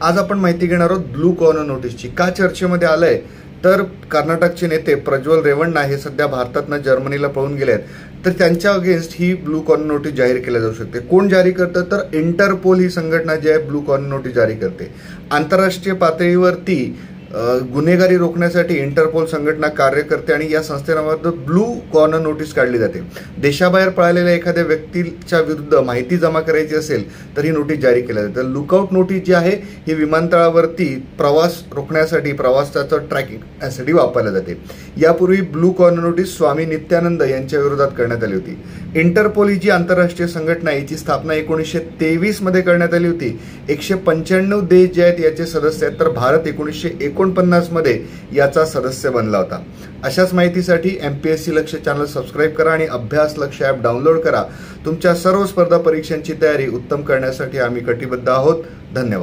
आज आपण माहिती घेणार आहोत ब्लू कॉर्नर नोटीसची. का चर्चेमध्ये आलंय तर कर्नाटकचे नेते प्रज्वल रेवण्णा हे सध्या भारतातनं जर्मनीला पळून गेले आहेत, तर त्यांच्या अगेन्स्ट ही ब्लू कॉर्नर नोटीस जाहीर केली जाऊ शकते. कोण जारी करतं तर इंटरपोल ही संघटना जी आहे ब्लू कॉर्नर नोटीस जारी करते. आंतरराष्ट्रीय पातळीवरती गुन्हेगारी रोखण्यासाठी इंटरपोल संघटना कार्य करते आणि या संस्थेमार्फत ब्लू कॉर्नर नोटीस काढली जाते. देशाबाहेर पळालेल्या एखाद्या व्यक्तीच्या विरुद्ध माहिती जमा करायची असेल तर ही नोटीस जारी केली जाते. लुकआउट नोटीस जी आहे ही विमानतळावरती प्रवास रोखण्यासाठी, प्रवासाचं ट्रॅकिंग यासाठी वापरली जाते. यापूर्वी ब्लू कॉर्नर नोटीस स्वामी नित्यानंद यांच्या विरोधात करण्यात आली होती. इंटरपोल ही जी आंतरराष्ट्रीय संघटना आहे याची स्थापना 1923 मध्ये करण्यात आली होती. 195 देश जे आहेत याचे सदस्य आहेत, तर भारत 1949 मध्ये याचा सदस्य बनला होता. अशाच माहितीसाठी MPSC लक्ष चॅनल सबस्क्राईब करा आणि अभ्यास लक्ष ॲप डाउनलोड करा. तुमच्या सर्व स्पर्धा परीक्षांची तयारी उत्तम करण्यासाठी आम्ही कटिबद्ध आहोत. धन्यवाद.